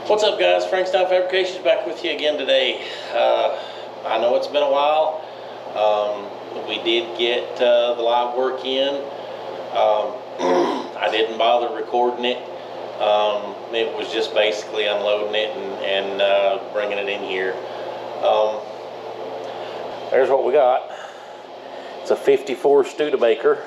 What's up, guys? Frankstown Fabrications back with you again today. I know it's been a while. We did get the live work in. I didn't bother recording it. It was just basically unloading it and bringing it in here. There's what we got. It's a 54 Studebaker,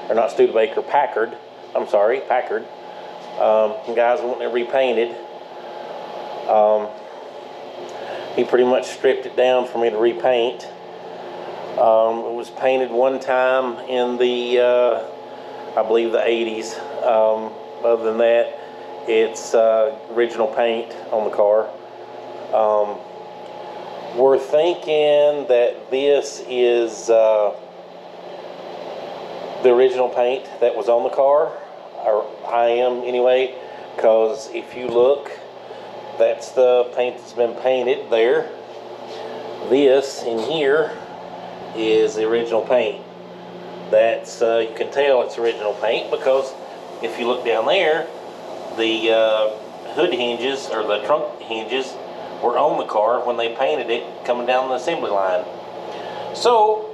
or not Studebaker, Packard. I'm sorry, Packard. Guys wanting it repainted. He pretty much stripped it down for me to repaint. It was painted one time in the, I believe the 80s. Other than that, it's original paint on the car. We're thinking that this is the original paint that was on the car, or I am anyway, because if you look, that's the paint that's been painted there. This in here is the original paint. That's you can tell it's original paint because if you look down there, the hood hinges or the trunk hinges were on the car when they painted it coming down the assembly line. So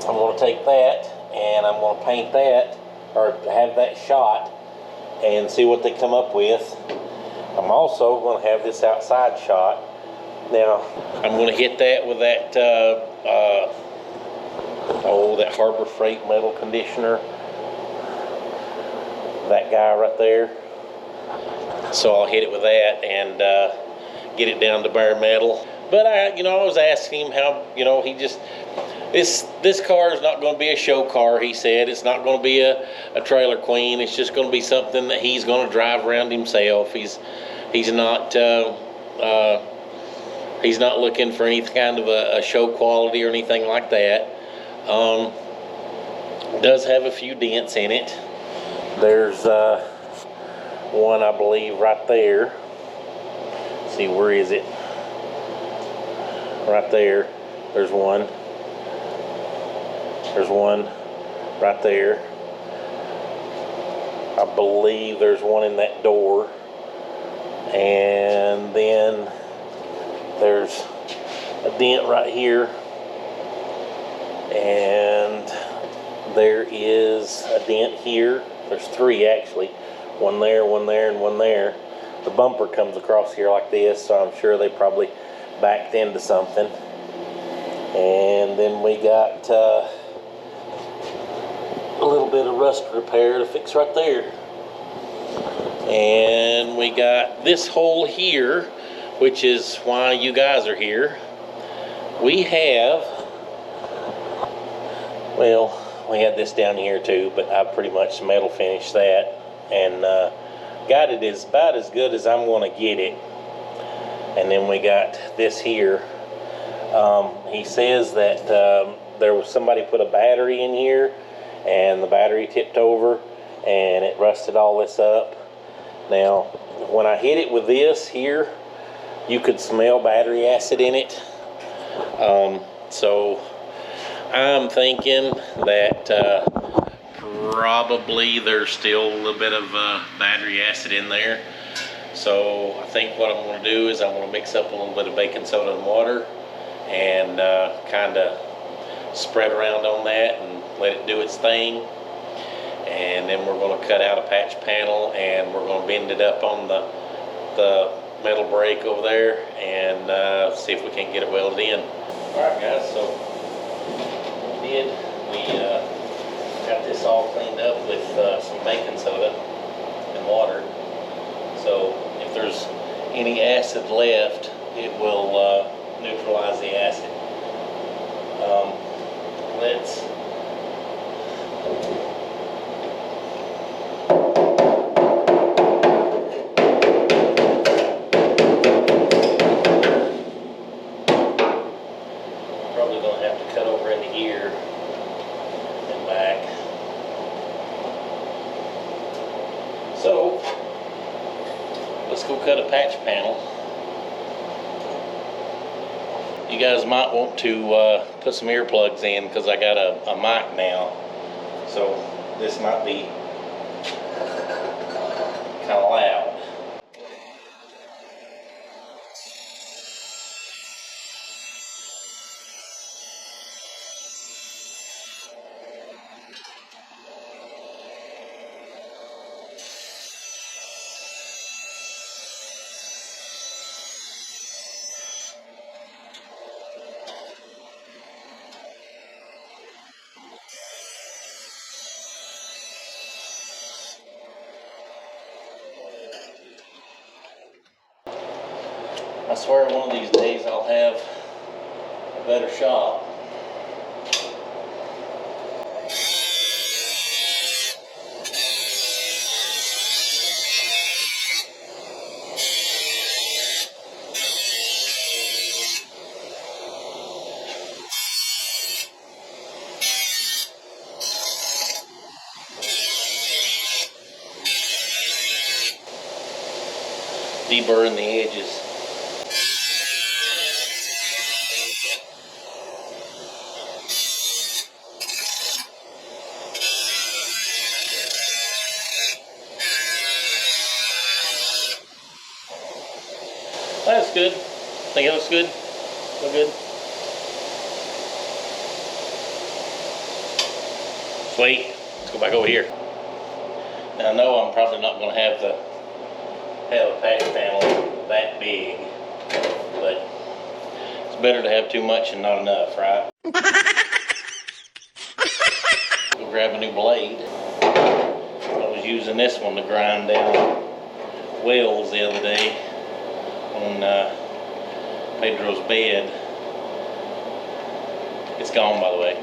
I'm going to take that and I'm going to paint that, or have that shot and see what they come up with. I'm also going to have this outside shot. Now, I'm going to hit that with that, that Harbor Freight metal conditioner. That guy right there. So I'll hit it with that and get it down to bare metal. But I was asking him how, he just, this car is not going to be a show car, he said. It's not going to be a trailer queen. It's just going to be something that he's going to drive around himself. He's not looking for any kind of a show quality or anything like that. Does have a few dents in it. There's one, I believe, right there. Let's see, where is it? Right there. There's one. There's one right there. I believe there's one in that door. And then there's a dent right here. And there is a dent here. There's three actually. One there, and one there. The bumper comes across here like this, so I'm sure they probably backed into something. And then we got a little bit of rust repair to fix right there. And we got this hole here, which is why you guys are here. We had this down here too, but I pretty much metal finished that and got it about as good as I'm going to get it. And then we got this here. He says that there was somebody put a battery in here and the battery tipped over and it rusted all this up. Now, when I hit it with this here, you could smell battery acid in it. So I'm thinking that probably there's still a little bit of battery acid in there. So I think what I'm going to do is I'm going to mix up a little bit of baking soda and water and kind of spread around on that and let it do its thing. And then we're going to cut out a patch panel and we're going to bend it up on the metal brake over there and see if we can get it welded in. Alright guys, so we got this all cleaned up with some baking soda and water. So if there's any acid left, it will neutralize the acid. Let's go cut a patch panel. You guys might want to put some earplugs in because I got a mic now, so this might be kind of loud. I swear one of these days I'll have a better shop. Deburring the edges. That's good. Think it looks good? Look good? Sweet. Let's go back over here. Now I know I'm probably not going to have a patch panel that big, but it's better to have too much and not enough, right? Go grab a new blade. I was using this one to grind down welds the other day on Pedro's bed. It's gone, by the way.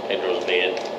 Pedro's bed.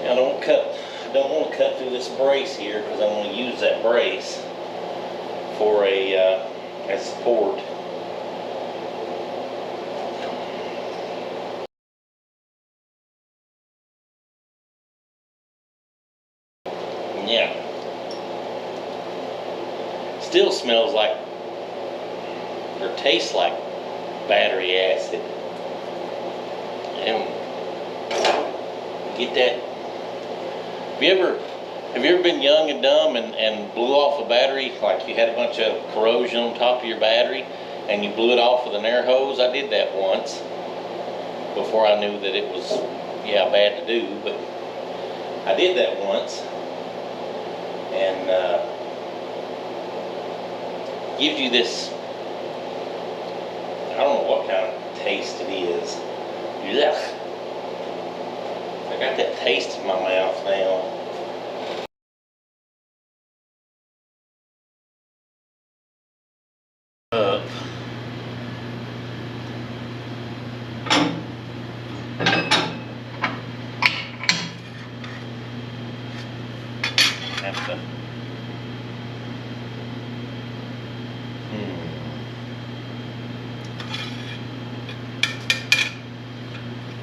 I don't want to cut through this brace here because I want to use that brace for as support. Yeah. Still smells like, or tastes like battery acid. And get that. Have you ever been young and dumb and blew off a battery, like you had a bunch of corrosion on top of your battery and you blew it off with an air hose? I did that once before I knew that it was, bad to do, but I did that once. And gives you this, I don't know what kind of taste it is. Ugh. I got that taste in my mouth now. Have to.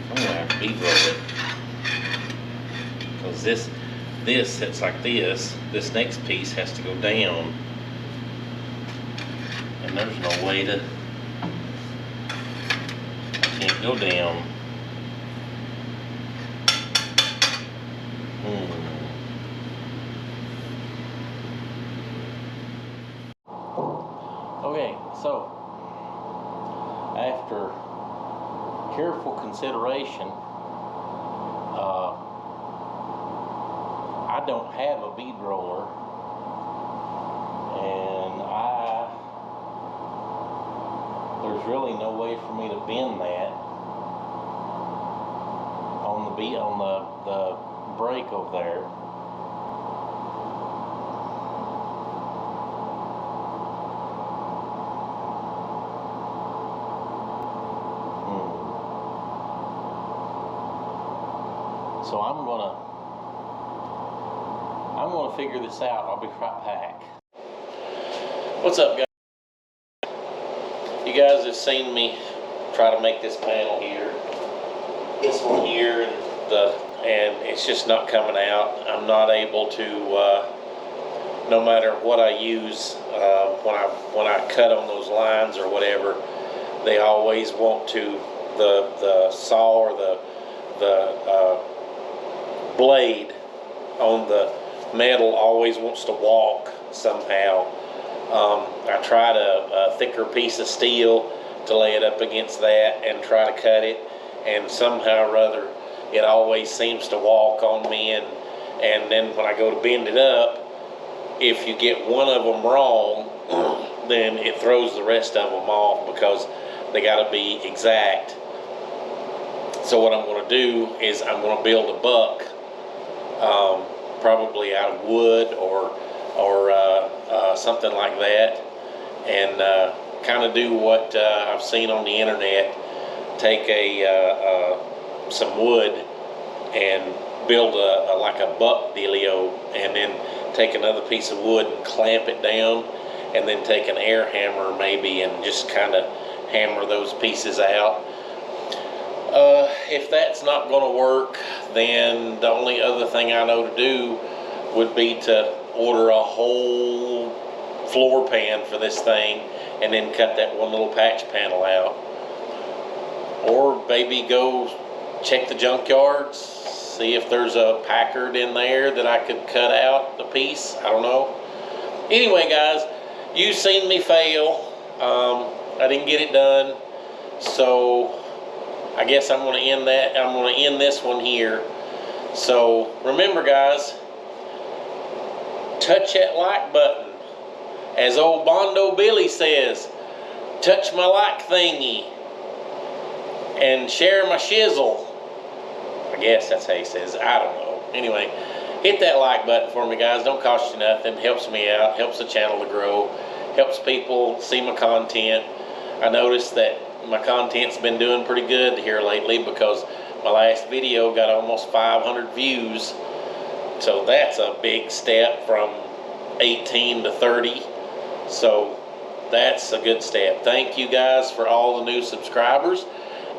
I'm gonna have to bead roll it. Because this sits like this. This next piece has to go down. And there's no way to, I can't go down. Okay, so after careful consideration, I don't have a bead roller, and there's really no way for me to bend that on the brake over there. So I'm gonna figure this out. I'll be right back. What's up, guys? You guys have seen me try to make this panel here, this one here, and it's just not coming out. I'm not able to, no matter what I use, when I cut on those lines or whatever, they always want to, the saw or the blade on the metal always wants to walk somehow. I tried a thicker piece of steel to lay it up against that and try to cut it, and somehow or other it always seems to walk on me, and then when I go to bend it up, if you get one of them wrong, then it throws the rest of them off because they got to be exact. So what I'm going to do is I'm going to build a buck, probably out of wood or something like that, and kind of do what I've seen on the internet. Take some wood and build like a buck dealio, and then take another piece of wood and clamp it down, and then take an air hammer maybe and just kind of hammer those pieces out. If that's not going to work, then the only other thing I know to do would be to order a whole floor pan for this thing and then cut that one little patch panel out. Or maybe go check the junkyards, see if there's a Packard in there that I could cut out the piece. I don't know. Anyway, guys, you've seen me fail. I didn't get it done, so I guess I'm going to end that. I'm going to end this one here. So remember, guys, touch that like button. As old Bondo Billy says, touch my like thingy and share my shizzle. I guess that's how he says. I don't know. Anyway, hit that like button for me, guys. Don't cost you nothing. Helps me out. Helps the channel to grow. Helps people see my content. I noticed that my content's been doing pretty good here lately because my last video got almost 500 views. So that's a big step from 18 to 30. So that's a good step. Thank you guys for all the new subscribers.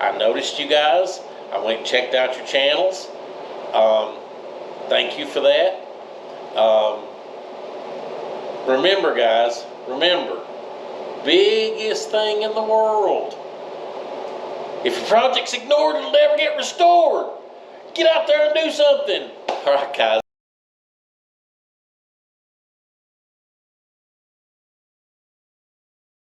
I noticed you guys. I went and checked out your channels. Thank you for that. Remember, guys, remember, biggest thing in the world. If your project's ignored, it'll never get restored. Get out there and do something. All right, guys.